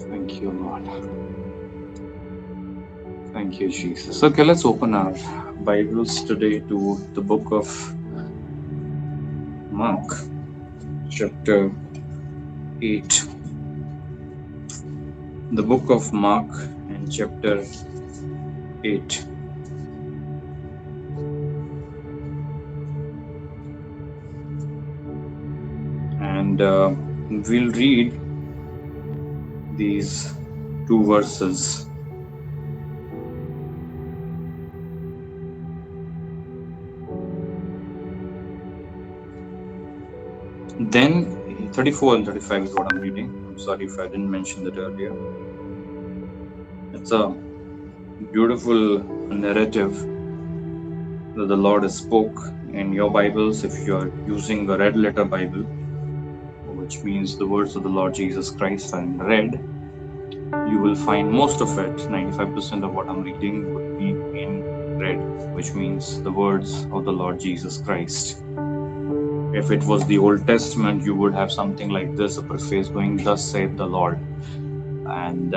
Thank you, Lord. Thank you, Jesus. Okay, let's open our Bibles today to the book of Mark, chapter 8. The book of Mark and chapter 8. And we'll read these two verses. Then 34 and 35 is what I'm reading. I'm sorry if I didn't mention that earlier. It's a beautiful narrative that the Lord has spoke in your Bibles. If you're using a red letter Bible, which means the words of the Lord Jesus Christ are in red, you will find most of it, 95% of what I'm reading would be in red, which means the words of the Lord Jesus Christ. If it was the Old Testament, you would have something like this, a preface going, "Thus saith the Lord." And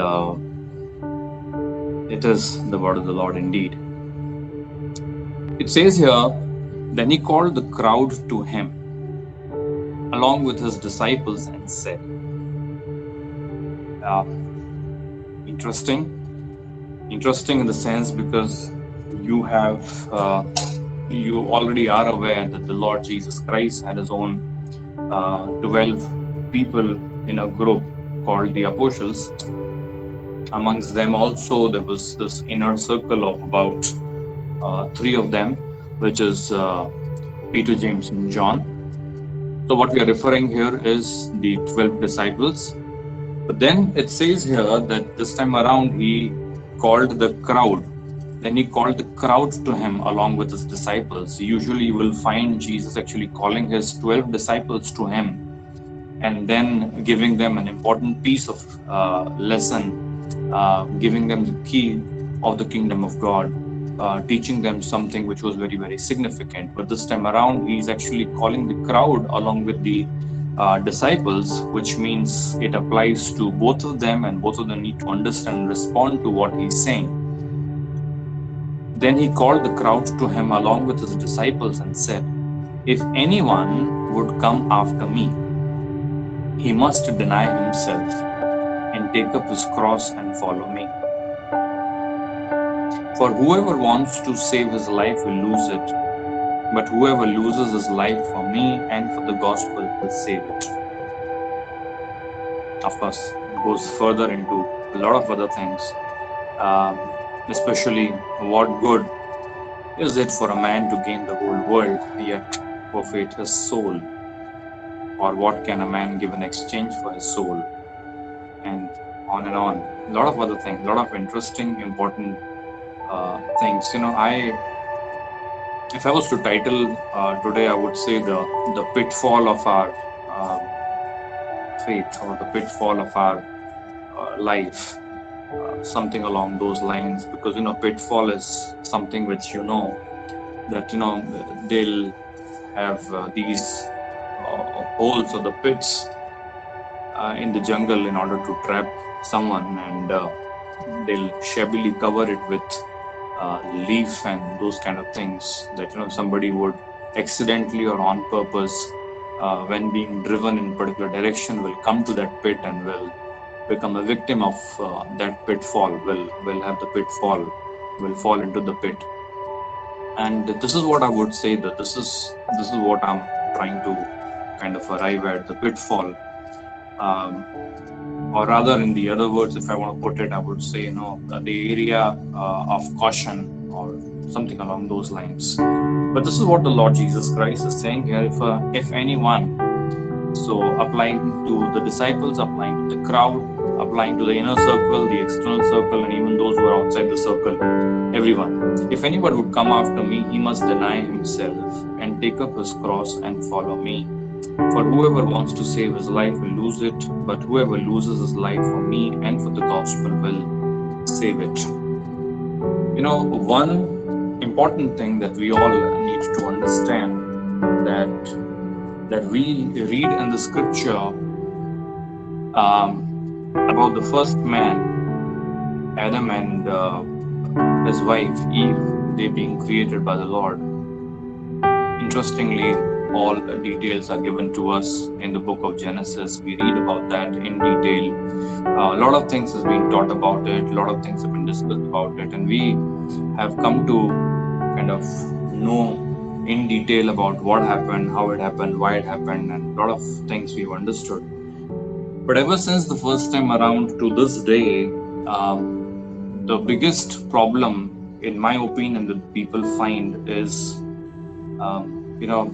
it is the word of the Lord indeed. It says here, "Then he called the crowd to him, along with his disciples, and said," uh, interesting in the sense because you already are aware that the Lord Jesus Christ had his own 12 people in a group called the Apostles. Amongst them also there was this inner circle of about three of them, which is Peter, James, and John. So what we are referring here is the 12 disciples. But then it says here that this time around he called the crowd. Then he called the crowd to him along with his disciples. Usually you will find Jesus actually calling his 12 disciples to him and then giving them an important piece of lesson, giving them the key of the kingdom of God, teaching them something which was very, very significant. But this time around, he's actually calling the crowd along with the disciples, which means it applies to both of them, and both of them need to understand and respond to what he's saying. Then he called the crowd to him along with his disciples and said, "If anyone would come after me, he must deny himself and take up his cross and follow me. For whoever wants to save his life will lose it, but whoever loses his life for me and for the gospel will save it." Of course, it goes further into a lot of other things, um, especially what good is it for a man to gain the whole world yet forfeit his soul? Or what can a man give in exchange for his soul? And on and on. A lot of other things, a lot of interesting, important things. If I was to title today, I would say the pitfall of our uh, faith, or the pitfall of our life, something along those lines. Because pitfall is something which that they'll have these holes or the pits in the jungle in order to trap someone, and they'll shabbily cover it with leaf and those kind of things, that somebody would accidentally or on purpose, when being driven in a particular direction, will come to that pit and will become a victim of that pitfall, will have the pitfall, will fall into the pit. And this is what I would say, that this is what I'm trying to kind of arrive at, the pitfall. Or rather, in the other words, if I want to put it, I would say, the area of caution, or something along those lines. But this is what the Lord Jesus Christ is saying here. If anyone, so applying to the disciples, applying to the crowd, applying to the inner circle, the external circle, and even those who are outside the circle, everyone. If anyone would come after me, he must deny himself and take up his cross and follow me. For whoever wants to save his life will lose it, but whoever loses his life for me and for the gospel will save it. One important thing that we all need to understand, that we read in the scripture, about the first man, Adam, and his wife Eve, they being created by the Lord. Interestingly, all the details are given to us in the book of Genesis. We read about that in detail. A lot of things has been taught about it, a lot of things have been discussed about it, and we have come to kind of know in detail about what happened, how it happened, why it happened, and a lot of things we've understood. But ever since the first time around to this day, the biggest problem, in my opinion, that people find is, you know,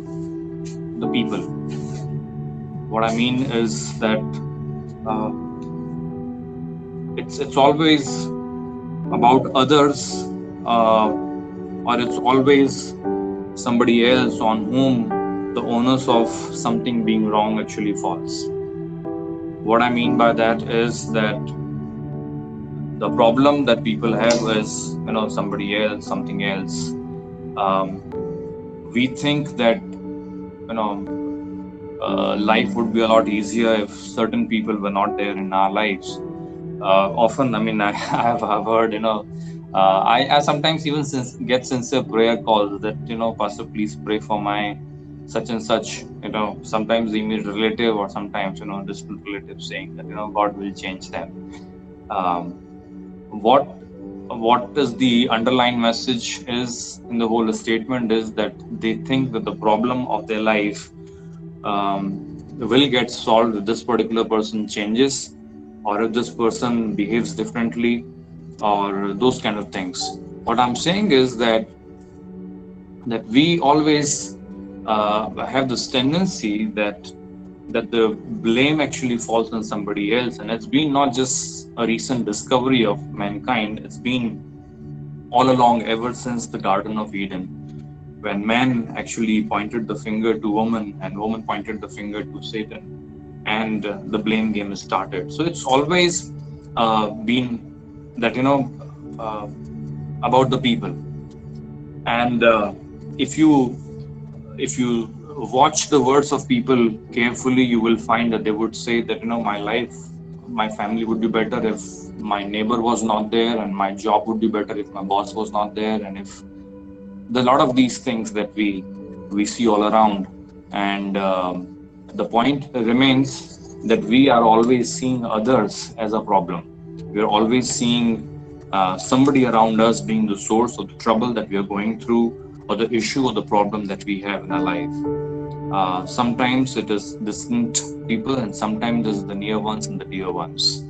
the people. What I mean is that uh, it's always about others, or it's always somebody else on whom the onus of something being wrong actually falls. What I mean by that is that the problem that people have is, somebody else, something else. Um, we think that, you know, life would be a lot easier if certain people were not there in our lives. Often, I mean, I've heard, I sometimes even get sincere prayer calls that, Pastor, please pray for my such and such, sometimes the immediate relative, or sometimes, distant relative, saying that, God will change them. Um, what is the underlying message is in the whole statement is that they think that the problem of their life um, will get solved if this particular person changes, or if this person behaves differently, or those kind of things. What I'm saying is that we always have this tendency that the blame actually falls on somebody else, and it's been not just a recent discovery of mankind. It's been all along, ever since the Garden of Eden, when man actually pointed the finger to woman and woman pointed the finger to Satan, and the blame game is started. So it's always been that, uh, about the people. And if you watch the words of people carefully, you will find that they would say that, my life, my family would be better if my neighbor was not there, and my job would be better if my boss was not there, and if the lot of these things that we see all around. And the point remains that we are always seeing others as a problem. We are always seeing somebody around us being the source of the trouble that we are going through, or the issue or the problem that we have in our life. Sometimes it is distant people, and sometimes it is the near ones and the dear ones.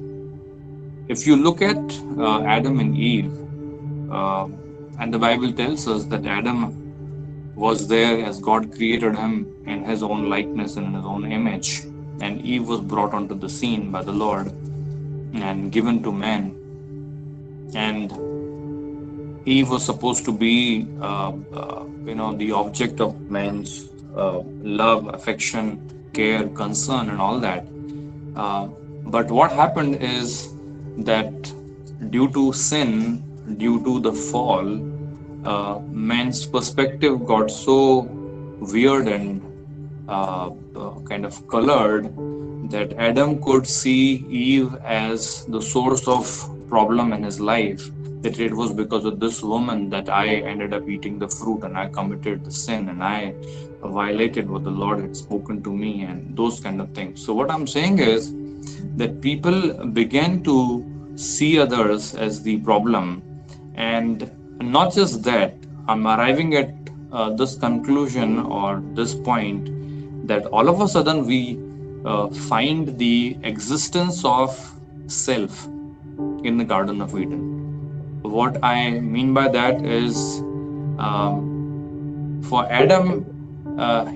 If you look at Adam and Eve, uh, and the Bible tells us that Adam was there as God created him in his own likeness and in his own image, and Eve was brought onto the scene by the Lord and given to man. And Eve was supposed to be, the object of man's love, affection, care, concern, and all that. Uh, but what happened is that due to sin, due to the fall, man's perspective got so weird and kind of colored that Adam could see Eve as the source of problem in his life. That it was because of this woman that I ended up eating the fruit and I committed the sin and I violated what the Lord had spoken to me, and those kind of things. So what I'm saying is that people began to see others as the problem. And not just that, I'm arriving at this conclusion or this point that all of a sudden we find the existence of self in the Garden of Eden. What I mean by that is, for Adam,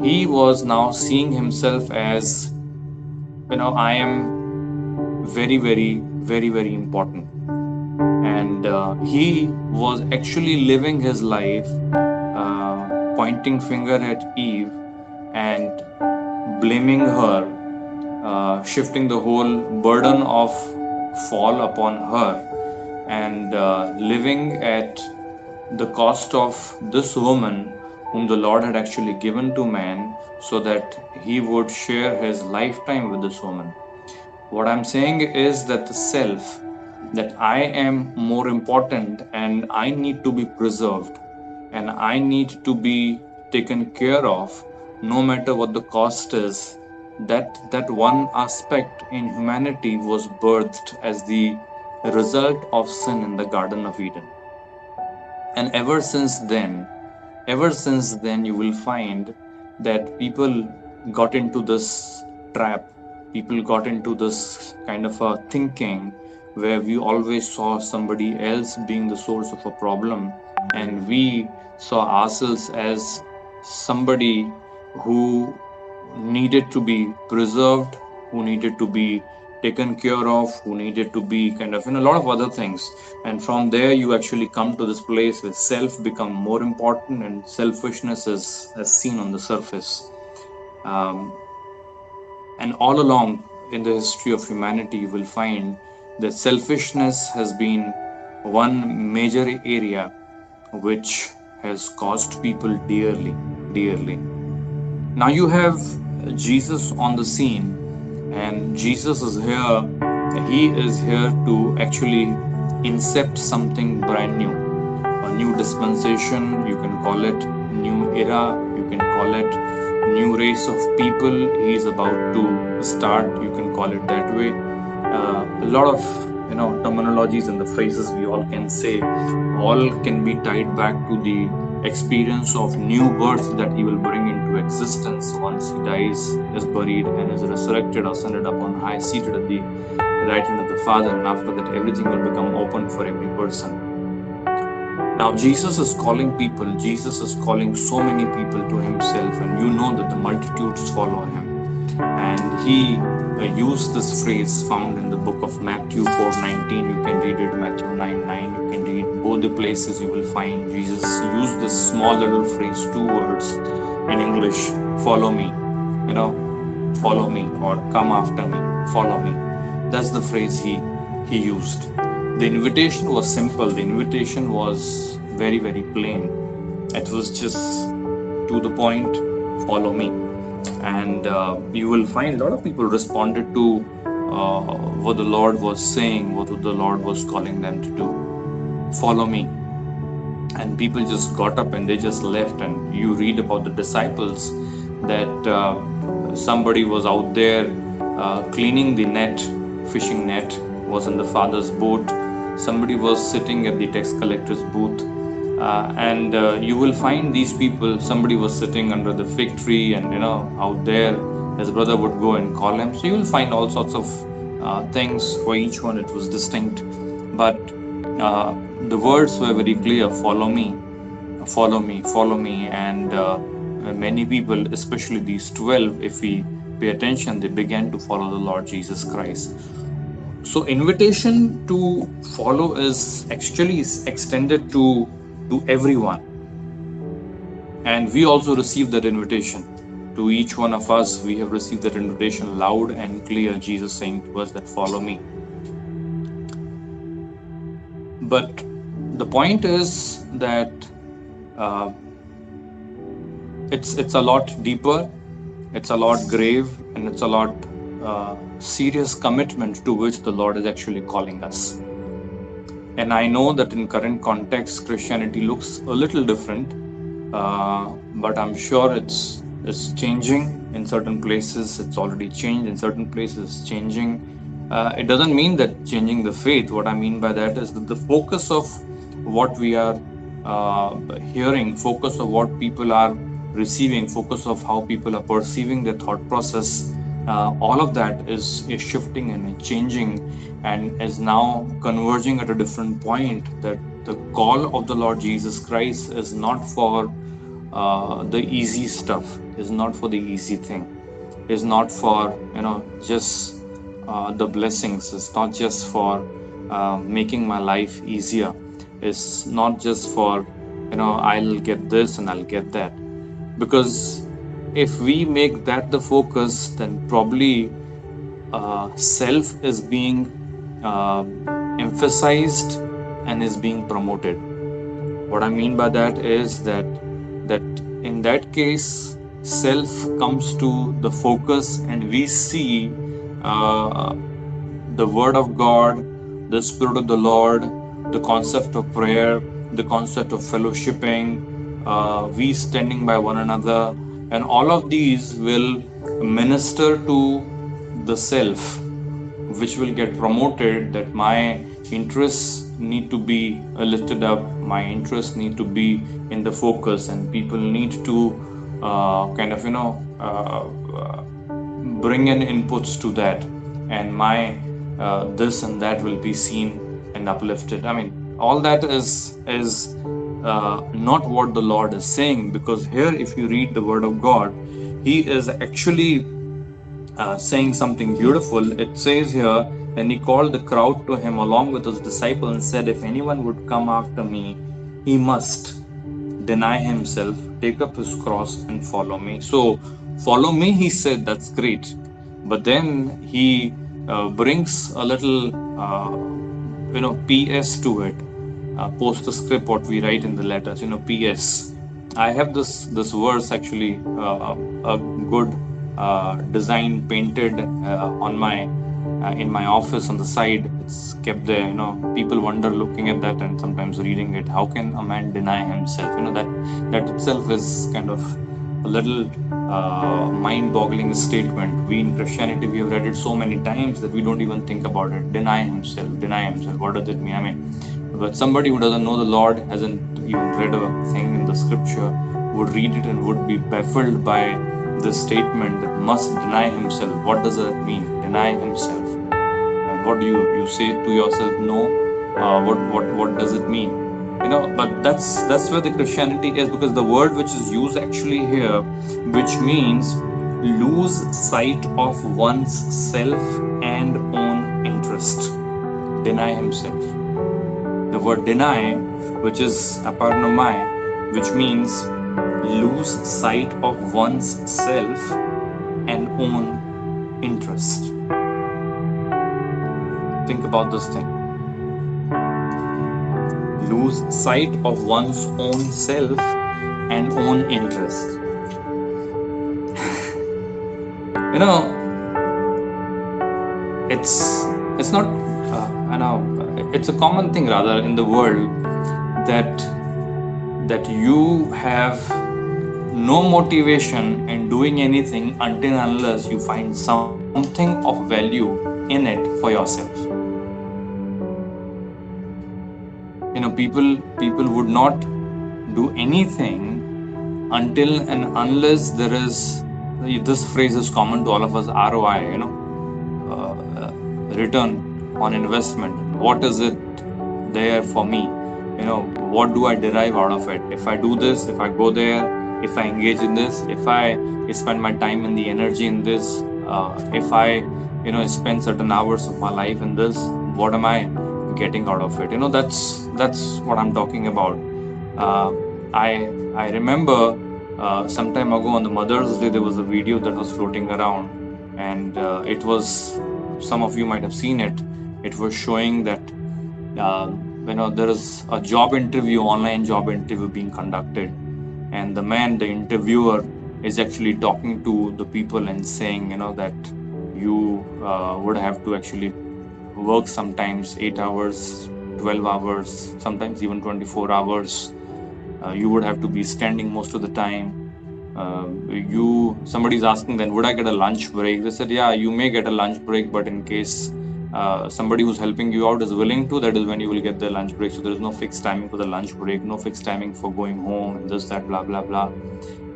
he was now seeing himself as, I am very, very, very, very important. And he was actually living his life pointing finger at Eve and blaming her, shifting the whole burden of fall upon her, and living at the cost of this woman whom the Lord had actually given to man, so that he would share his lifetime with this woman. What I'm saying is that the self, that I am more important and I need to be preserved and I need to be taken care of no matter what the cost is. That one aspect in humanity was birthed as the result of sin in the Garden of Eden. And ever since then, you will find that people got into this trap. People got into this kind of a thinking where we always saw somebody else being the source of a problem, and we saw ourselves as somebody who needed to be preserved, who needed to be taken care of, who needed to be kind of in a lot of other things. And from there, you actually come to this place where self become more important and selfishness is seen on the surface. Um, and all along in the history of humanity, you will find that selfishness has been one major area which has cost people dearly, dearly. Now you have Jesus on the scene, and Jesus is here. He is here to actually incept something brand new, a new dispensation. You can call it new era. You can call it new race of people. He is about to start. You can call it that way. A lot of terminologies and the phrases we all can say, all can be tied back to the experience of new birth that he will bring into existence once he dies, is buried, and is resurrected, ascended up on high, seated at the right hand of the Father, and after that everything will become open for every person. Now Jesus is calling people, Jesus is calling so many people to himself, and you know that the multitudes follow him. And he used this phrase found in the book of Matthew 4:19. You can read it, Matthew 9:9. You can read both the places. You will find Jesus used this small little phrase, two words in English: follow me. You know, follow me, or come after me, follow me. That's the phrase he used. The invitation was simple. The invitation was very, very plain. It was just to the point: follow me. And you will find a lot of people responded to what the Lord was saying, what the Lord was calling them to do. Follow me. And people just got up and they just left. And you read about the disciples that somebody was out there cleaning the net, fishing net was in the Father's boat. Somebody was sitting at the tax collector's booth. And you will find these people. Somebody was sitting under the fig tree, and out there, his brother would go and call him. So you will find all sorts of things. For each one, it was distinct, but uh, the words were very clear: follow me, follow me, follow me. And many people, especially these 12, if we pay attention, they began to follow the Lord Jesus Christ. So invitation to follow is actually extended to everyone, and we also receive that invitation. To each one of us, we have received that invitation loud and clear, Jesus saying to us that follow me. But the point is that uh, it's a lot deeper, it's a lot grave, and it's a lot serious commitment to which the Lord is actually calling us. And I know that in current context, Christianity looks a little different, but I'm sure it's changing in certain places. It's already changed in certain places. It's changing. It doesn't mean that changing the faith. What I mean by that is that the focus of what we are hearing, focus of what people are receiving, focus of how people are perceiving their thought process, all of that is shifting and changing, and is now converging at a different point. That the call of the Lord Jesus Christ is not for the easy stuff, is not for the easy thing, is not for just the blessings. It's not just for making my life easier. It's not just for I'll get this and I'll get that. Because if we make that the focus, then probably self is being uh, emphasized and is being promoted. What I mean by that is that in that case, self comes to the focus, and we see uh, the Word of God, the Spirit of the Lord, the concept of prayer, the concept of fellowshipping, we standing by one another, and all of these will minister to the self, which will get promoted, that my interests need to be lifted up, my interests need to be in the focus, and people need to kind of bring in inputs to that, and my this and that will be seen and uplifted. I mean, all that is not what the Lord is saying, because here, if you read the Word of God, He is actually saying something beautiful. It says here, and He called the crowd to Him along with His disciples and said, if anyone would come after me, he must deny himself, take up his cross, and follow me. So, follow me, He said, that's great. But then He brings a little, PS to it, post the script, what we write in the letters, PS. I have this verse actually, a good design painted on my in my office on the side. It's kept there. People wonder looking at that and sometimes reading it. How can a man deny himself? That itself is kind of a little mind-boggling statement. We in Christianity, we have read it so many times that we don't even think about it. Deny himself, deny himself. What does it mean? I mean, but somebody who doesn't know the Lord, hasn't even read a thing in the scripture, would read it and would be baffled by this statement that must deny himself. What does that mean? Deny himself. And what do you say to yourself? No. What does it mean? But that's where the Christianity is, because the word which is used actually here, which means lose sight of one's self and own interest. Deny himself. The word deny, which is aparnomai, which means lose sight of one's self and own interest. Think about this thing. Lose sight of one's own self and own interest. It's not, it's a common thing rather in the world that you have no motivation in doing anything until unless you find something of value in it for yourself. People would not do anything until and unless there is, this phrase is common to all of us, ROI, return on investment. What is it there for me? What do I derive out of it? If I do this, if I go there, if I engage in this, if I spend my time and the energy in this, if I spend certain hours of my life in this, what am I getting out of it? That's what I'm talking about. I remember some time ago on the Mother's Day, there was a video that was floating around, and it was, some of you might have seen it. It was showing that there is a job interview, online job interview being conducted, and the interviewer is actually talking to the people and saying, that you would have to actually work sometimes 8 hours, 12 hours, sometimes even 24 hours. You would have to be standing most of the time. Somebody's asking then, would I get a lunch break? They said, yeah, you may get a lunch break, but in case somebody who's helping you out is willing to, that is when you will get the lunch break. So there is no fixed timing for the lunch break, no fixed timing for going home, and this, that, blah, blah, blah.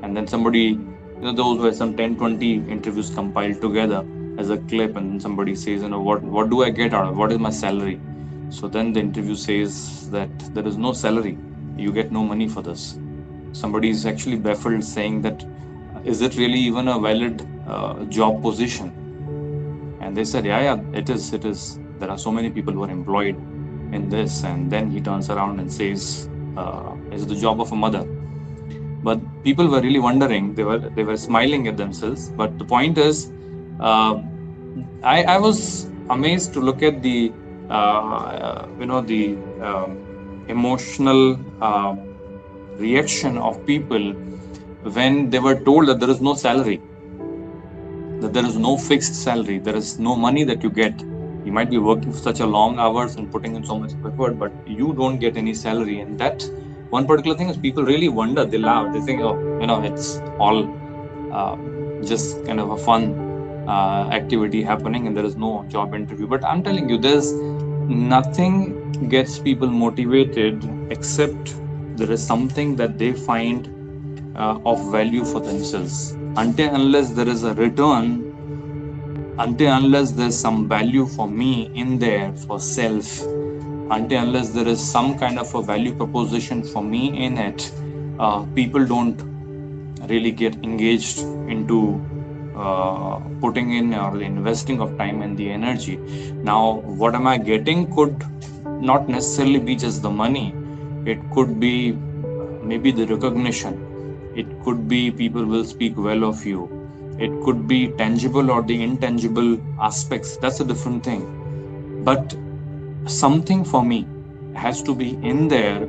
And then somebody, those were some 10-20 interviews compiled together as a clip, and then somebody says, what do I get out of it? What is my salary? So then the interview says that there is no salary. You get no money for this. Somebody is actually baffled, saying that, is it really even a valid job position? And they said, yeah, it is. There are so many people who are employed in this. And then he turns around and says, it's the job of a mother. But people were really wondering. They were smiling at themselves. But the point is, I was amazed to look at the emotional reaction of people when they were told that there is no salary, that there is no fixed salary, there is no money that you get. You might be working for such a long hours and putting in so much effort, but you don't get any salary. And that one particular thing is people really wonder, they laugh, they think, oh, it's all uh, just kind of a fun activity happening and there is no job interview. But I'm telling you, there's nothing gets people motivated except there is something that they find of value for themselves. Until unless there is a return, until unless there's some value for me in there for self, until unless there is some kind of a value proposition for me in it, people don't really get engaged into putting in or investing of time and the energy. Now, what am I getting could not necessarily be just the money. It could be maybe the recognition. It could be people will speak well of you. It could be tangible or the intangible aspects. That's a different thing. But something for me has to be in there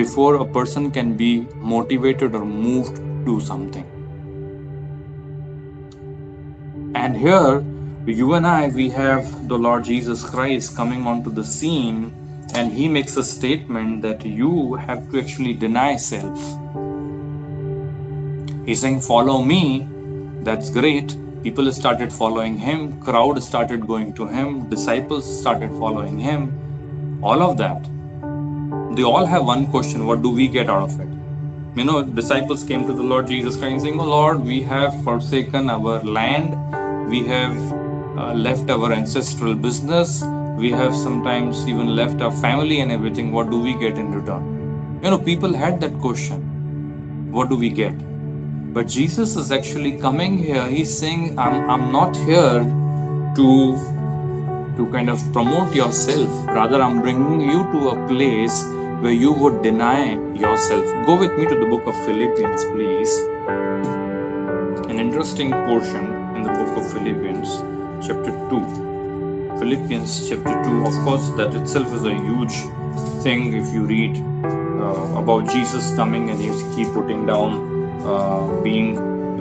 before a person can be motivated or moved to do something. And here, you and I, we have the Lord Jesus Christ coming onto the scene, and he makes a statement that you have to actually deny self. He's saying, follow me. That's great. People started following him, crowd started going to him, disciples started following him, all of that. They all have one question: what do we get out of it? Disciples came to the Lord Jesus Christ saying, oh Lord, we have forsaken our land, we have left our ancestral business, we have sometimes even left our family and everything. What do we get in return? People had that question, what do we get? But Jesus is actually coming here. He's saying, I'm not here to kind of promote yourself. Rather, I'm bringing you to a place where you would deny yourself. Go with me to the book of Philippians, please. An interesting portion in the book of Philippians, chapter 2. Philippians chapter 2, of course, that itself is a huge thing if you read about Jesus coming and he putting down being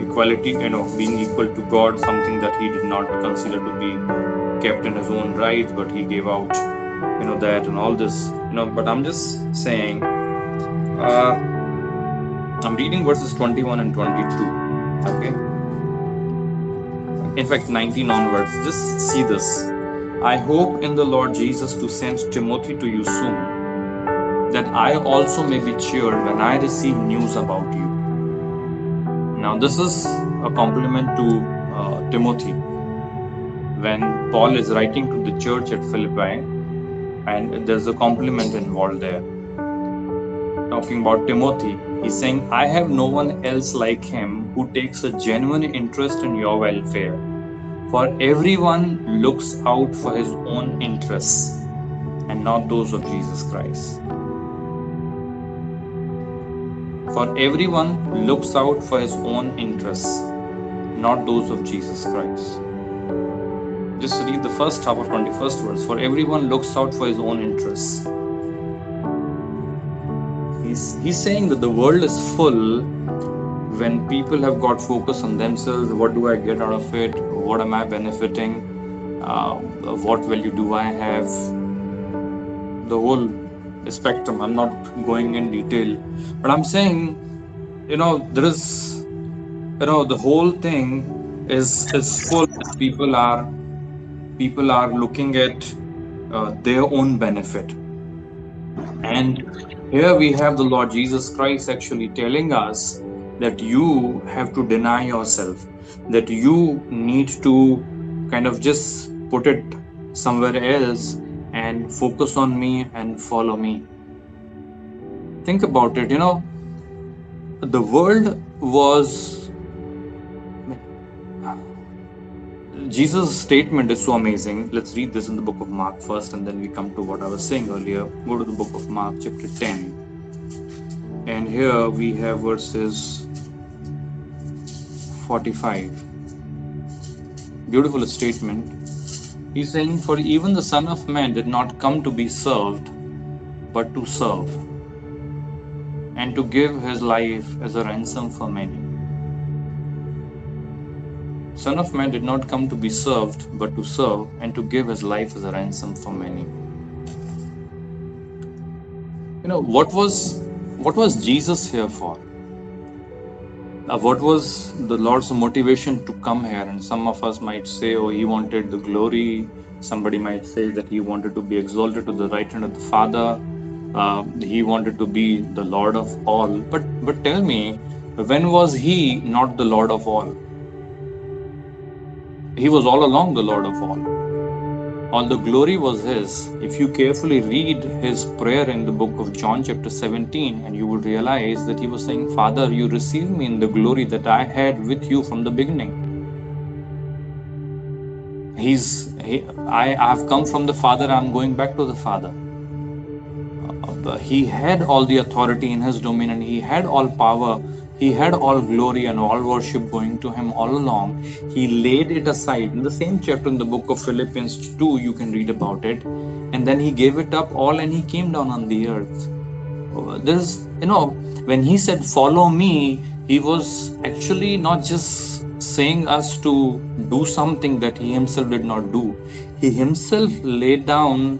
equality, being equal to God, something that he did not consider to be kept in his own right, but he gave out, that and all this, but I'm just saying, I'm reading verses 21 and 22, okay? In fact, 19 onwards, just see this. I hope in the Lord Jesus to send Timothy to you soon, that I also may be cheered when I receive news about you. Now, this is a compliment to Timothy. When Paul is writing to the church at Philippi, and there's a compliment involved there. Talking about Timothy, he's saying, I have no one else like him who takes a genuine interest in your welfare. For everyone looks out for his own interests and not those of Jesus Christ. For everyone looks out for his own interests, not those of Jesus Christ. Just read the first half of 21st verse. For everyone looks out for his own interests. He's saying that the world is full when people have got focus on themselves. What do I get out of it? What am I benefiting? What value do I have? The whole spectrum. I'm not going in detail, but I'm saying, there is, the whole thing is full. People are looking at their own benefit, and here we have the Lord Jesus Christ actually telling us that you have to deny yourself, that you need to kind of just put it somewhere else and focus on me and follow me. Think about it, the world was, Jesus' statement is so amazing. Let's read this in the book of Mark first, and then we come to what I was saying earlier. Go to the book of Mark, chapter 10. And here we have verses 45. Beautiful statement. He's saying, for even the Son of Man did not come to be served, but to serve, and to give his life as a ransom for many. Son of Man did not come to be served, but to serve and to give his life as a ransom for many. What was Jesus here for? What was the Lord's motivation to come here? And some of us might say, oh, he wanted the glory. Somebody might say that he wanted to be exalted to the right hand of the Father. He wanted to be the Lord of all. But tell me, when was he not the Lord of all? He was all along the Lord of all. All the glory was his. If you carefully read his prayer in the book of John, chapter 17, and you would realize that he was saying, Father, you receive me in the glory that I had with you from the beginning. I have come from the Father, I'm going back to the Father. He had all the authority in his dominion, he had all power, he had all glory and all worship going to him all along. He laid it aside. In the same chapter in the book of Philippians 2, you can read about it. And then he gave it up all and he came down on the earth. When he said, follow me, he was actually not just saying us to do something that he himself did not do. He himself laid down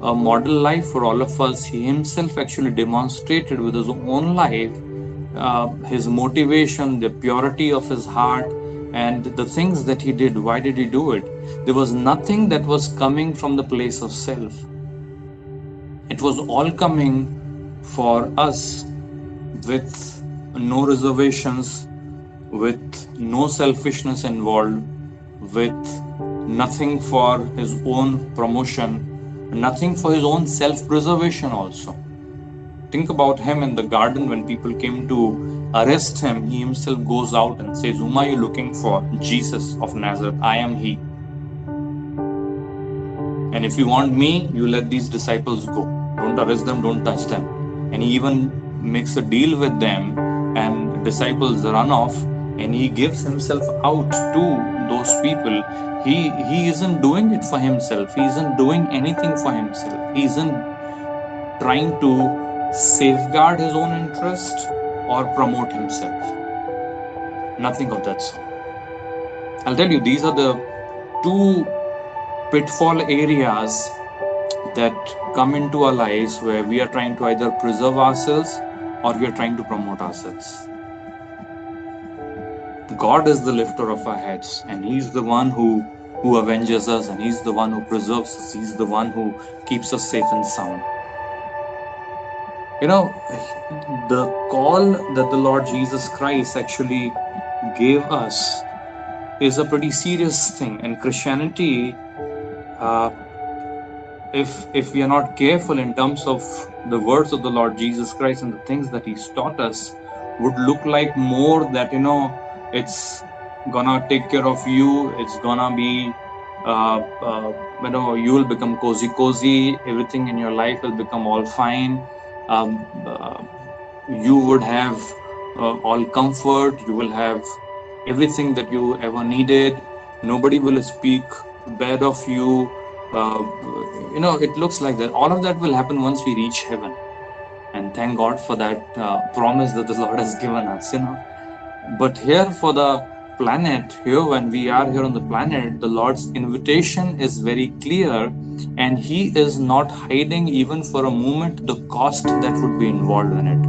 a model life for all of us. He himself actually demonstrated with his own life his motivation, the purity of his heart, and the things that he did. Why did he do it? There was nothing that was coming from the place of self. It was all coming for us with no reservations, with no selfishness involved, with nothing for his own promotion, nothing for his own self-preservation also. Think about him in the garden when people came to arrest him. He himself goes out and says, whom are you looking for? Jesus of Nazareth. I am he. And if you want me, you let these disciples go. Don't arrest them, don't touch them. And he even makes a deal with them, and disciples run off, and he gives himself out to those people. He isn't doing it for himself. He isn't doing anything for himself. He isn't trying to safeguard his own interest or promote himself. Nothing of that sort. I'll tell you, these are the two pitfall areas that come into our lives where we are trying to either preserve ourselves or we are trying to promote ourselves. God is the lifter of our heads, and he's the one who avenges us, and he's the one who preserves us. He's the one who keeps us safe and sound. The call that the Lord Jesus Christ actually gave us is a pretty serious thing. And Christianity, if we are not careful in terms of the words of the Lord Jesus Christ and the things that he's taught us, would look like more that it's gonna take care of you. It's gonna be you will become cozy. Everything in your life will become all fine. You would have all comfort. You will have everything that you ever needed. Nobody will speak bad of you. It looks like that. All of that will happen once we reach heaven. And thank God for that promise that the Lord has given us, But here for the planet, here when we are here on the planet, the Lord's invitation is very clear, and he is not hiding even for a moment the cost that would be involved in it.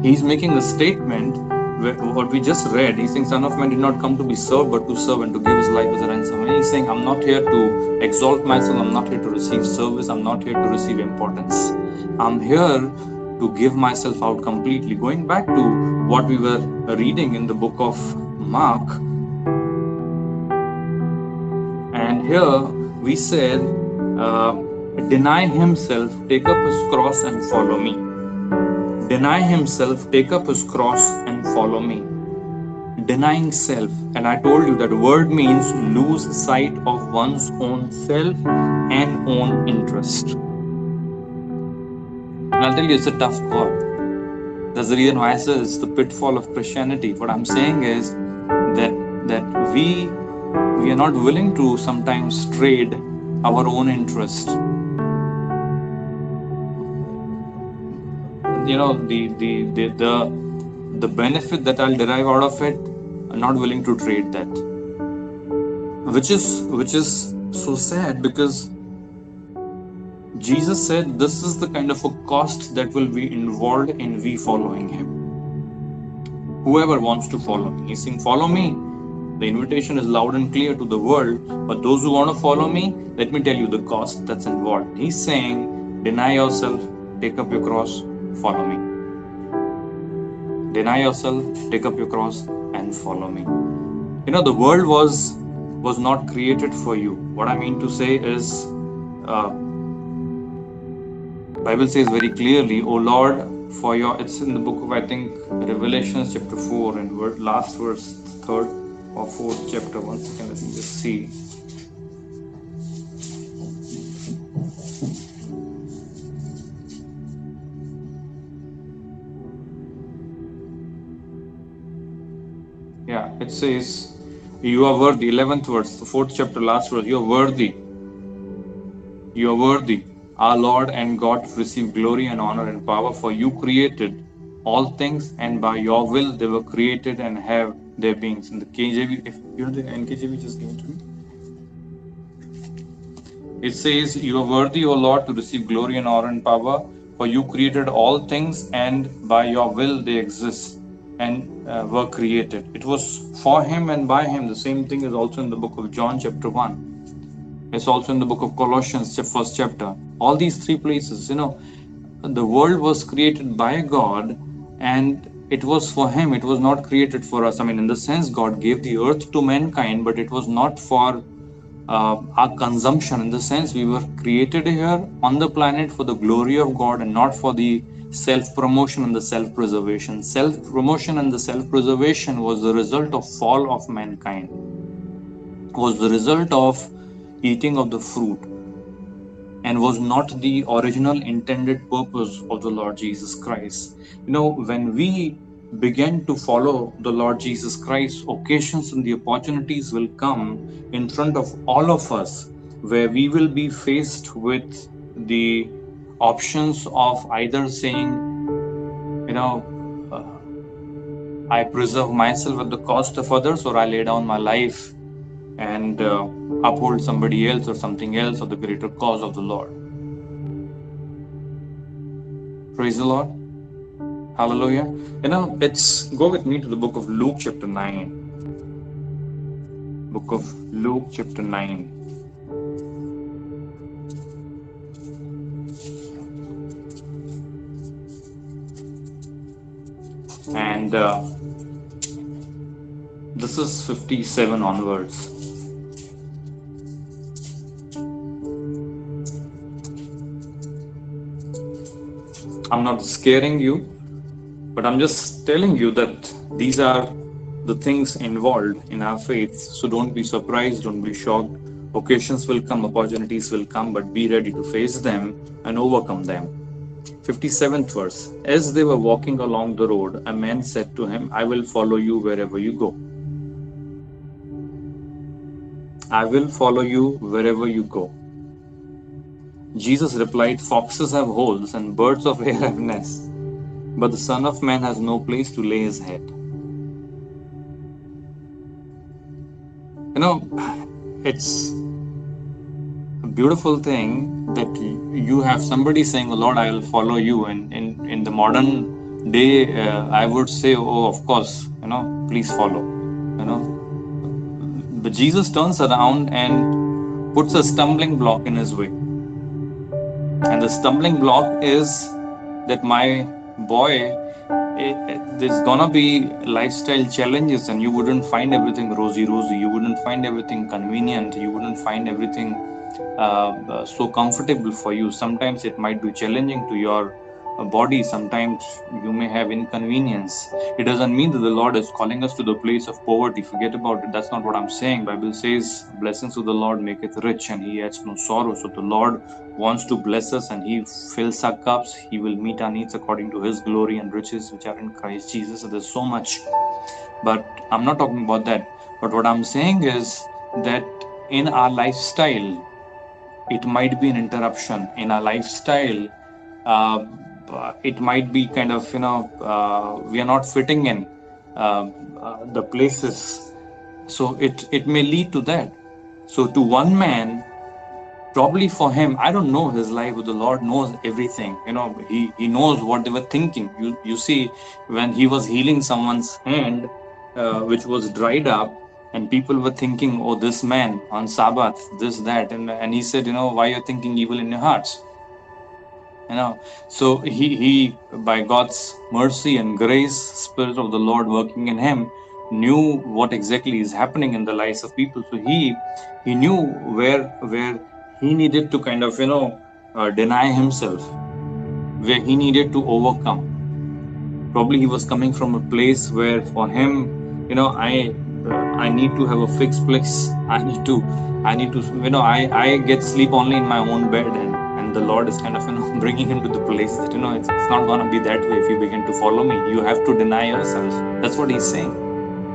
He's making a statement, what we just read. He's saying, Son of Man did not come to be served, but to serve and to give his life as a ransom. And he's saying, I'm not here to exalt myself. I'm not here to receive service. I'm not here to receive importance. I'm here to give myself out completely. Going back to what we were reading in the book of Mark, and here we said, deny himself, take up his cross and follow me. Deny himself, take up his cross and follow me. Denying self. And I told you that word means lose sight of one's own self and own interest. And I'll tell you, it's a tough call. That's the reason why I say it's the pitfall of Christianity. What I'm saying is that we are not willing to sometimes trade our own interest. The benefit that I'll derive out of it, not willing to trade that, which is so sad, because Jesus said this is the kind of a cost that will be involved in we following him. Whoever wants to follow me, he's saying, follow me. The invitation is loud and clear to the world, but those who want to follow me, let me tell you the cost that's involved. He's saying, deny yourself, take up your cross, follow me. Deny yourself, take up your cross, and follow me. The world was not created for you. What I mean to say is, Bible says very clearly, O Lord, for your, it's in the book of, I think, Revelations chapter 4 and last verse, 3rd or 4th chapter. 1 second, let me just see. Yeah, it says, you are worthy, 11th verse, the 4th chapter, last verse, you are worthy. You are worthy, our Lord and God, to receive glory and honor and power, for you created all things, and by your will they were created and have their beings. In the KJV, if you know the NKJV, just give it to me. It says, you are worthy, O Lord, to receive glory and honor and power, for you created all things, and by your will they exist and were created. It was for him and by him. The same thing is also in the book of John chapter 1. It's also in the book of Colossians, first chapter. All these three places, the world was created by God, and it was for him. It was not created for us. I mean, in the sense, God gave the earth to mankind, but it was not for our consumption. In the sense, we were created here on the planet for the glory of God and not for the self-promotion and the self-preservation. Self-promotion and the self-preservation was the result of fall of mankind, was the result of eating of the fruit, and was not the original intended purpose of the Lord Jesus Christ. When we begin to follow the Lord Jesus Christ, occasions and the opportunities will come in front of all of us, where we will be faced with the options of either saying, I preserve myself at the cost of others, or I lay down my life and uphold somebody else or something else or the greater cause of the Lord. Praise the Lord. Hallelujah. Let's go with me to the book of Luke chapter 9. Book of Luke chapter 9. And this is 57 onwards. I'm not scaring you, but I'm just telling you that these are the things involved in our faith. So don't be surprised, don't be shocked. Occasions will come, opportunities will come, but be ready to face them and overcome them. 57th verse. As they were walking along the road, a man said to him, I will follow you wherever you go. I will follow you wherever you go. Jesus replied, foxes have holes and birds of air have nests, but the Son of Man has no place to lay his head. It's a beautiful thing that you have somebody saying, oh Lord, I will follow you. And in the modern day, I would say, oh, of course, please follow. But Jesus turns around and puts a stumbling block in his way. And the stumbling block is that, my boy, there's gonna be lifestyle challenges, and you wouldn't find everything rosy. You wouldn't find everything convenient. You wouldn't find everything so comfortable for you. Sometimes it might be challenging to your body. Sometimes you may have inconvenience. It doesn't mean that the Lord is calling us to the place of poverty. Forget about it. That's not what I'm saying. Bible says, blessings of the Lord maketh rich, and he adds no sorrow. So the Lord wants to bless us, and he fills our cups. He will meet our needs according to his glory and riches which are in Christ Jesus. So there's so much, but I'm not talking about that. But what I'm saying is that in our lifestyle, it might be an interruption in our lifestyle. It might be kind of, we are not fitting in. the places. So it may lead to that. So to one man, probably for him, I don't know his life, but the Lord knows everything. He knows what they were thinking. You see, when he was healing someone's hand, which was dried up, and people were thinking, oh, this man on Sabbath, this, that, and he said, why you're thinking evil in your hearts? So he by God's mercy and grace, Spirit of the Lord working in him, knew what exactly is happening in the lives of people. So he knew where he needed to kind of deny himself, where he needed to overcome. Probably he was coming from a place where for him, I need to have a fixed place. I need to I get sleep only in my own bed, and the Lord is kind of bringing him to the place that it's not going to be that way. If you begin to follow me, you have to deny yourself. That's what he's saying.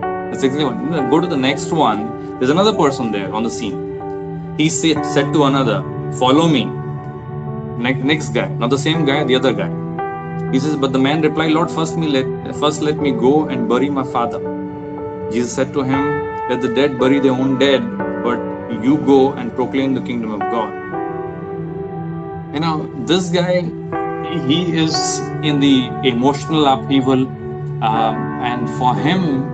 That's exactly what. Go to the next one. There's another person there on the scene. He said to another, follow me. Next guy, not the same guy, the other guy. He says, but the man replied, Lord, first let me go and bury my father. Jesus said to him, let the dead bury their own dead, but you go and proclaim the kingdom of God. This guy, he is in the emotional upheaval, and for him,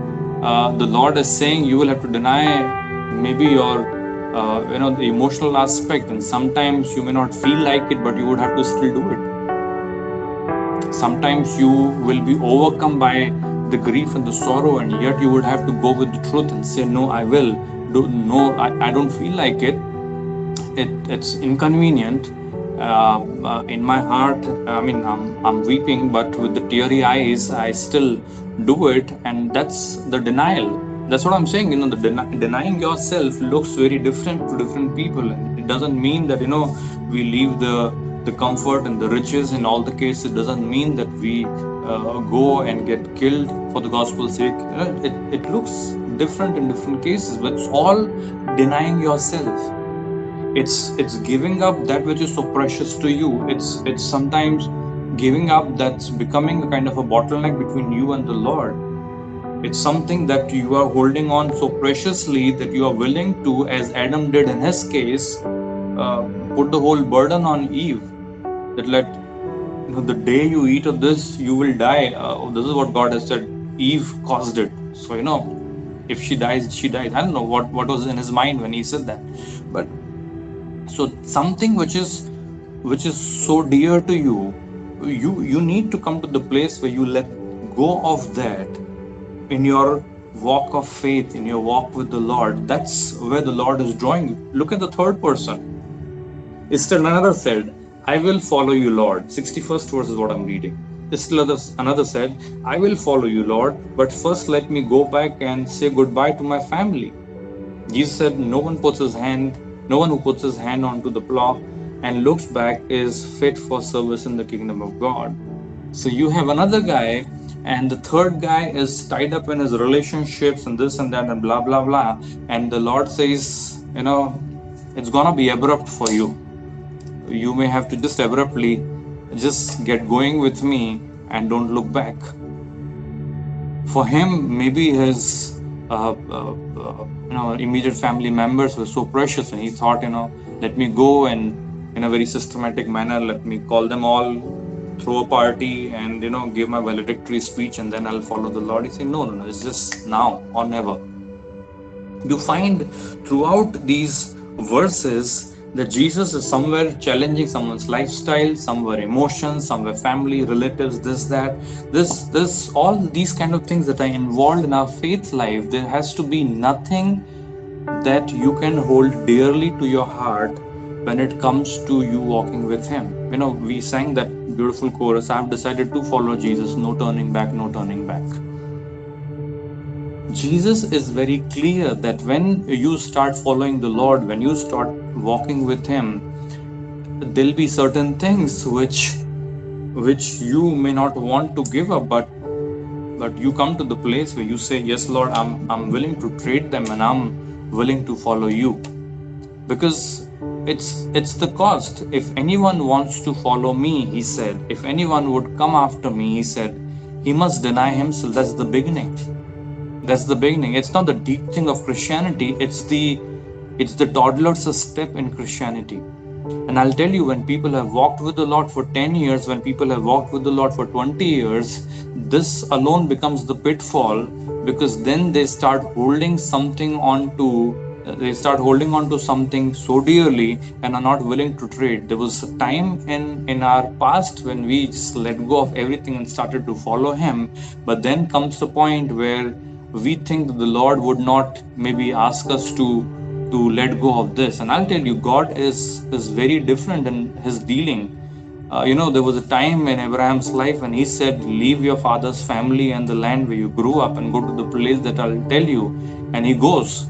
the Lord is saying, you will have to deny maybe your the emotional aspect, and sometimes you may not feel like it, but you would have to still do it. Sometimes you will be overcome by the grief and the sorrow, and yet you would have to go with the truth and say, no, I will do. No, I don't feel like it. It's inconvenient in my heart. I mean, I'm weeping, but with the teary eyes, I still do it. And that's the denial. That's what I'm saying. Denying yourself looks very different to different people. It doesn't mean that we leave the comfort and the riches in all the cases. It doesn't mean that we go and get killed for the gospel's sake. It looks different in different cases, but it's all denying yourself. It's giving up that which is so precious to you. It's sometimes giving up that's becoming a kind of a bottleneck between you and the Lord. It's something that you are holding on so preciously that you are willing to, as Adam did in his case, put the whole burden on Eve. That the day you eat of this, you will die. This is what God has said. Eve caused it. So if she dies, she dies. I don't know what was in his mind when he said that. But so something which is so dear to you, you need to come to the place where you let go of that in your walk of faith, in your walk with the Lord. That's where the Lord is drawing you. Look at the third person. Still another said, I will follow you, Lord. 61st verse is what I'm reading. Still another said, I will follow you, Lord, but first let me go back and say goodbye to my family. Jesus said, no one who puts his hand onto the plow and looks back is fit for service in the kingdom of God. So you have another guy, and the third guy is tied up in his relationships and this and that and blah, blah, blah. And the Lord says, it's going to be abrupt for you. You may have to just abruptly just get going with me and don't look back. For him, maybe his immediate family members were so precious, and he thought, let me go and in a very systematic manner, let me call them all, throw a party, and give my valedictory speech, and then I'll follow the Lord. He said, no, it's just now or never. You find throughout these verses that Jesus is somewhere challenging someone's lifestyle, somewhere emotions, somewhere family, relatives, this, all these kind of things that are involved in our faith life. There has to be nothing that you can hold dearly to your heart when it comes to you walking with him. We sang that beautiful chorus, I've decided to follow Jesus, no turning back, no turning back. Jesus is very clear that when you start following the Lord, when you start walking with him, there'll be certain things which you may not want to give up, but you come to the place where you say, yes, Lord, I'm willing to trade them, and I'm willing to follow you, because it's the cost. If anyone wants to follow me, he said, if anyone would come after me, he said, He must deny himself. That's the beginning. That's the beginning. It's not the deep thing of Christianity. It's the toddler's step in Christianity. And I'll tell you, when people have walked with the Lord for 10 years, when people have walked with the Lord for 20 years, this alone becomes the pitfall, because then they start holding on to something so dearly and are not willing to trade. There was a time in our past when we just let go of everything and started to follow Him, but then comes the point where we think that the Lord would not maybe ask us to let go of this. And I'll tell you, God is very different in His dealing. There was a time in Abraham's life when he said, "Leave your father's family and the land where you grew up and go to the place that I'll tell you." And he goes.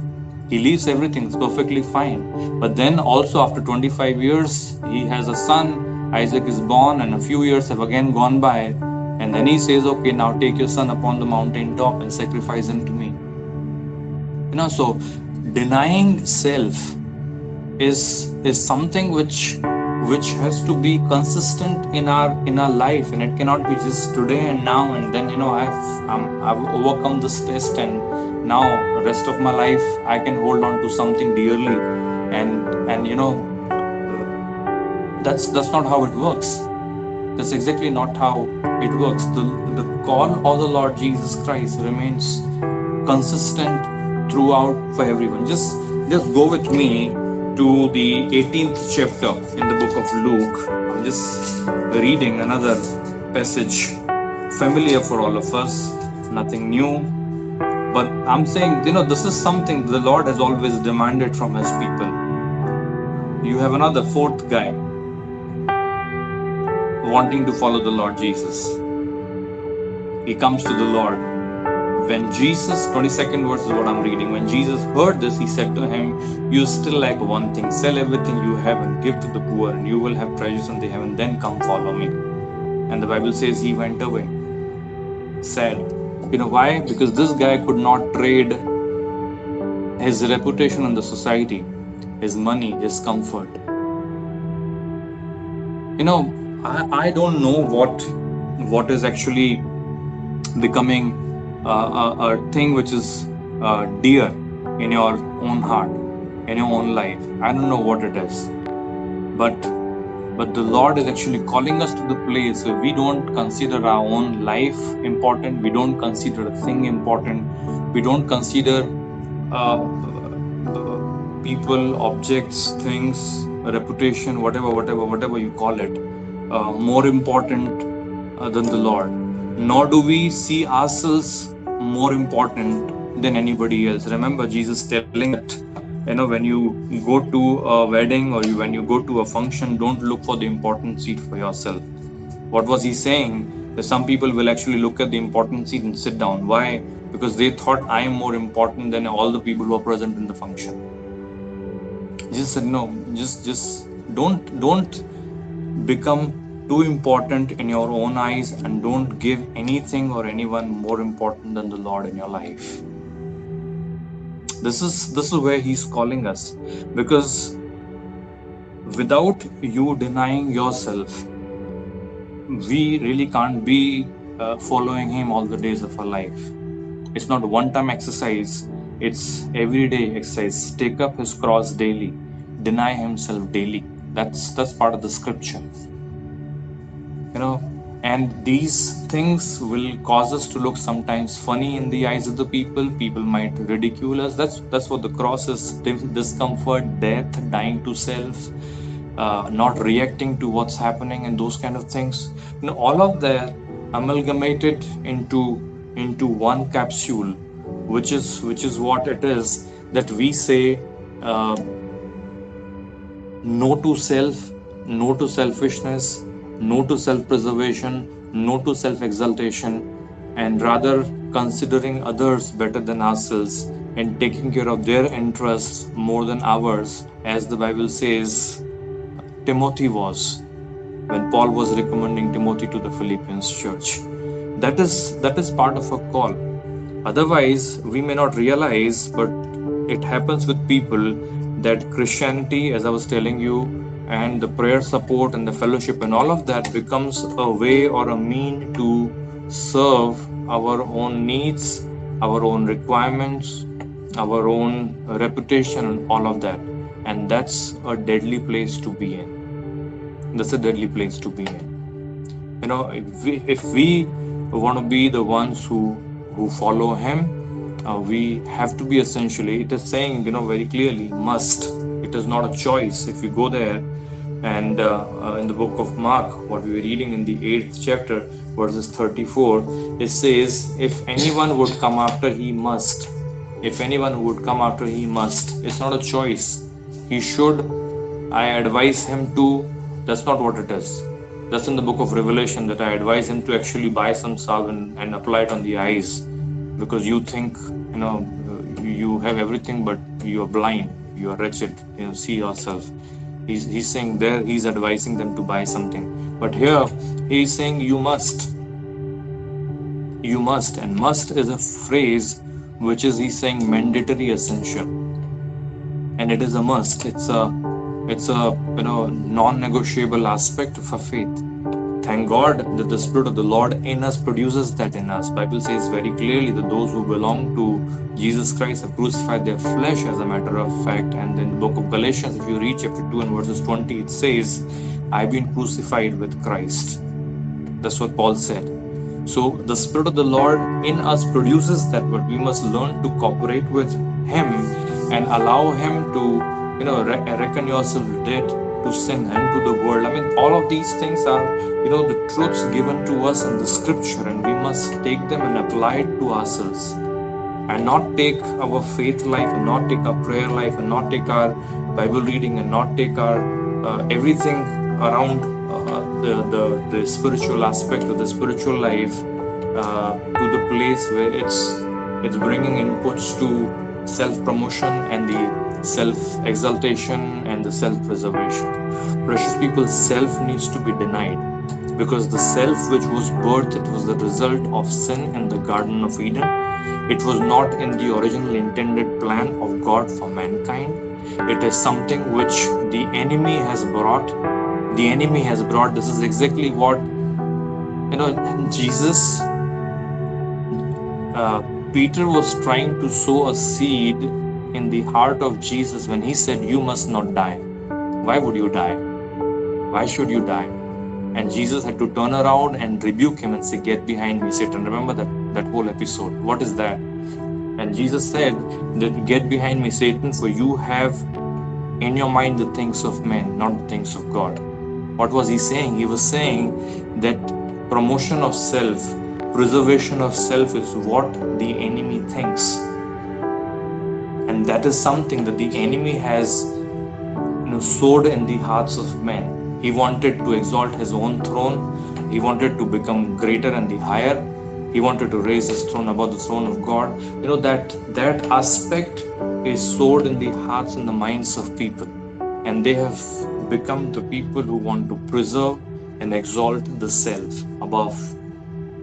He leaves everything. It's perfectly fine. But then also after 25 years, he has a son. Isaac is born, and a few years have again gone by. And then he says, "Okay, now take your son upon the mountain top and sacrifice him to me." So denying self is something which has to be consistent in our life, and it cannot be just today and now and then. I've overcome this test, and now rest of my life I can hold on to something dearly, and that's not how it works. That's exactly not how it works. The call of the Lord Jesus Christ remains consistent throughout for everyone. Just go with me to the 18th chapter in the book of Luke. I'm just reading another passage familiar for all of us, nothing new. But I'm saying, this is something the Lord has always demanded from His people. You have another fourth guy wanting to follow the Lord Jesus. He comes to the Lord. When Jesus, 22nd verse is what I'm reading. When Jesus heard this, He said to him, "You still lack one thing. Sell everything you have and give to the poor, and you will have treasures in the heaven. Then come follow me." And the Bible says he went away sad. Why? Because this guy could not trade his reputation in the society, his money, his comfort. I don't know what is actually becoming a thing which is dear in your own heart, in your own life. I don't know what it is, but the Lord is actually calling us to the place where we don't consider our own life important. We don't consider a thing important. We don't consider people, objects, things, reputation, whatever you call it, more important than the Lord. Nor do we see ourselves more important than anybody else. Remember Jesus telling that, when you go to a wedding or when you go to a function, don't look for the important seat for yourself. What was He saying? That some people will actually look at the important seat and sit down. Why? Because they thought, I am more important than all the people who are present in the function. Jesus said, no, just don't become too important in your own eyes, and don't give anything or anyone more important than the Lord in your life. This is where He's calling us, because without you denying yourself, we really can't be following Him all the days of our life. It's not a one-time exercise, it's everyday exercise. Take up His cross daily, deny Himself daily. That's part of the scripture. And these things will cause us to look sometimes funny in the eyes of the people. People might ridicule us. That's what the cross is: discomfort, death, dying to self, not reacting to what's happening, and those kind of things. All of that amalgamated into one capsule, which is what it is that we say no to self, no to selfishness, no to self-preservation, no to self-exaltation, and rather considering others better than ourselves and taking care of their interests more than ours, as the Bible says Timothy was when Paul was recommending Timothy to the Philippians church. That is part of a call. Otherwise, we may not realize, but it happens with people that Christianity, as I was telling you, and the prayer support and the fellowship and all of that becomes a way or a mean to serve our own needs, our own requirements, our own reputation, and all of that. And that's a deadly place to be in. That's a deadly place to be in. If we want to be the ones who follow him, we have to be essentially. It is saying, very clearly, must. It is not a choice. If you go there and in the book of Mark, what we were reading in the 8th chapter, verses 34, it says, if anyone would come after, he must. If anyone would come after, he must. It's not a choice. He should. I advise him to. That's not what it is. That's in the book of Revelation, that I advise him to actually buy some salve and apply it on the eyes, because you think, you have everything, but you are blind, you are wretched, see yourself. He's saying there, he's advising them to buy something. But here, he's saying you must. You must. And must is a phrase which is, he's saying, mandatory essential. And it is a must. It's a non-negotiable aspect of our faith. Thank God that the Spirit of the Lord in us produces that in us. Bible says very clearly that those who belong to Jesus Christ have crucified their flesh, as a matter of fact. And in the book of Galatians, if you read chapter 2 and verses 20, it says, I've been crucified with Christ. That's what Paul said. So the Spirit of the Lord in us produces that, but we must learn to cooperate with him and allow him to reckon yourself dead to sin and to the world. I mean, all of these things are the truths given to us in the scripture, and we must take them and apply it to ourselves, and not take our faith life, and not take our prayer life, and not take our Bible reading, and not take our everything around the spiritual aspect of the spiritual life to the place where it's bringing inputs to self promotion and the self exaltation and the self preservation. Precious people, self needs to be denied, because the self which was birthed, it was the result of sin in the Garden of Eden. It was not in the original intended plan of God for mankind. It is something which the enemy has brought. The enemy has brought. This is exactly what Jesus, Peter was trying to sow a seed in the heart of Jesus when he said, you must not die. Why would you die? Why should you die? And Jesus had to turn around and rebuke him and say, get behind me, Satan. Remember that whole episode. What is that? And Jesus said that, get behind me, Satan, for you have in your mind the things of men, not the things of God. What was he saying? He was saying that promotion of self, preservation of self is what the enemy thinks. And that is something that the enemy has sowed in the hearts of men. He wanted to exalt his own throne. He wanted to become greater and the higher. He wanted to raise his throne above the throne of God. That aspect is sowed in the hearts and the minds of people. And they have become the people who want to preserve and exalt the self above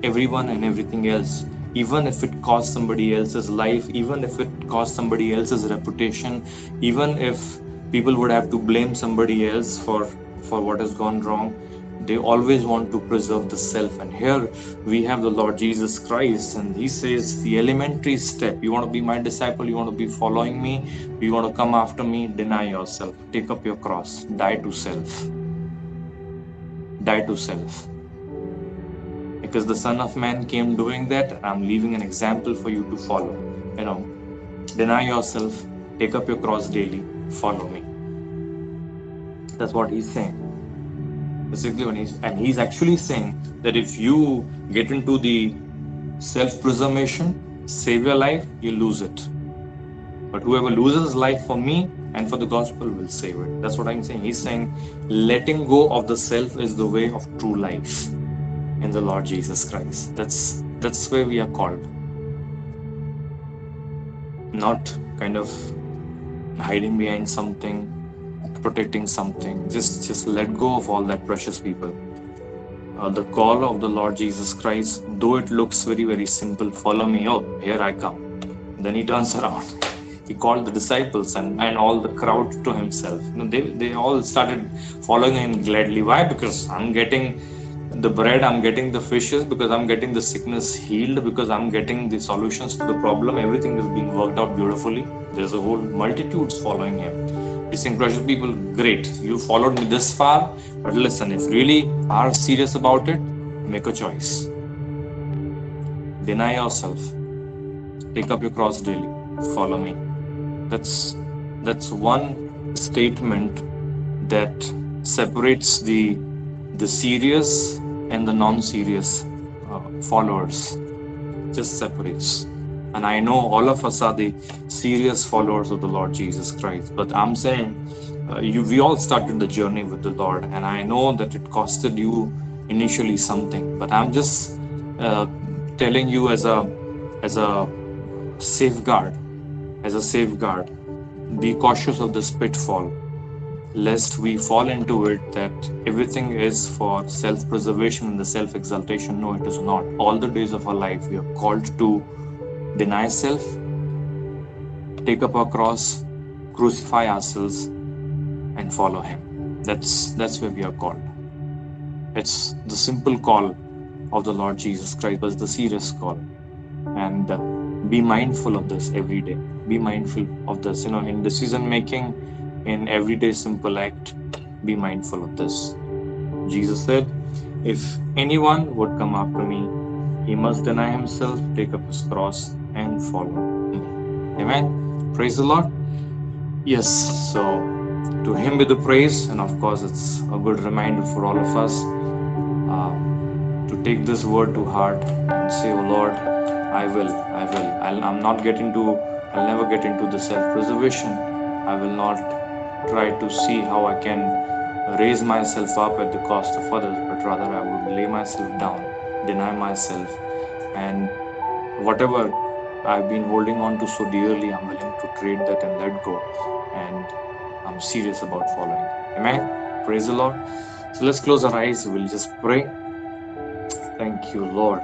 everyone and everything else, even if it costs somebody else's life, even if it costs somebody else's reputation, even if people would have to blame somebody else for what has gone wrong. They always want to preserve the self. And here we have the Lord Jesus Christ, and he says the elementary step: you want to be my disciple, you want to be following me, you want to come after me, deny yourself, take up your cross, die to self. Die to self. Because the Son of Man came doing that, I'm leaving an example for you to follow. Deny yourself, take up your cross daily, follow me. That's what he's saying. Basically, he's actually saying that if you get into the self-preservation, save your life, you lose it. But whoever loses life for me and for the gospel will save it. That's what I'm saying. He's saying letting go of the self is the way of true life in the Lord Jesus Christ. That's where we are called. Not kind of hiding behind something, protecting something. Just let go of all that, precious people. The call of the Lord Jesus Christ, though it looks very, very simple, follow me, oh, here I come. Then he turns around. He called the disciples and all the crowd to himself. They all started following him gladly. Why? Because I'm getting the bread, I'm getting the fishes, because I'm getting the sickness healed, because I'm getting the solutions to the problem. Everything is being worked out beautifully. There's a whole multitudes following him. He's saying, precious people, great, you followed me this far, but listen, if really are serious about it, make a choice. Deny yourself, take up your cross daily, follow me. That's that's one statement that separates the serious and the non-serious followers. Just separates. And I know all of us are the serious followers of the Lord Jesus Christ, but I'm saying, we all started the journey with the Lord, and I know that it costed you initially something, but I'm just uh, telling you as a safeguard, be cautious of this pitfall, lest we fall into it, that everything is for self preservation and the self exaltation. No, it is not. All the days of our life, we are called to deny self, take up our cross, crucify ourselves, and follow Him. That's where we are called. It's the simple call of the Lord Jesus Christ, but the serious call. And be mindful of this every day. Be mindful of this, in decision making, in everyday simple act. Be mindful of this. Jesus said, if anyone would come after me, he must deny himself, take up his cross, and follow me. Amen. Praise the Lord. Yes, so to him be the praise, and of course, it's a good reminder for all of us uh, to take this word to heart and say, "Oh Lord, I will. I'm not getting to. I'll never get into the self-preservation. I will not try to see how I can raise myself up at the cost of others, but rather I would lay myself down, deny myself, and whatever I've been holding on to so dearly, I'm willing to trade that and let go. And I'm serious about following. Amen. Praise the Lord. So let's close our eyes. We'll just pray. Thank you, Lord.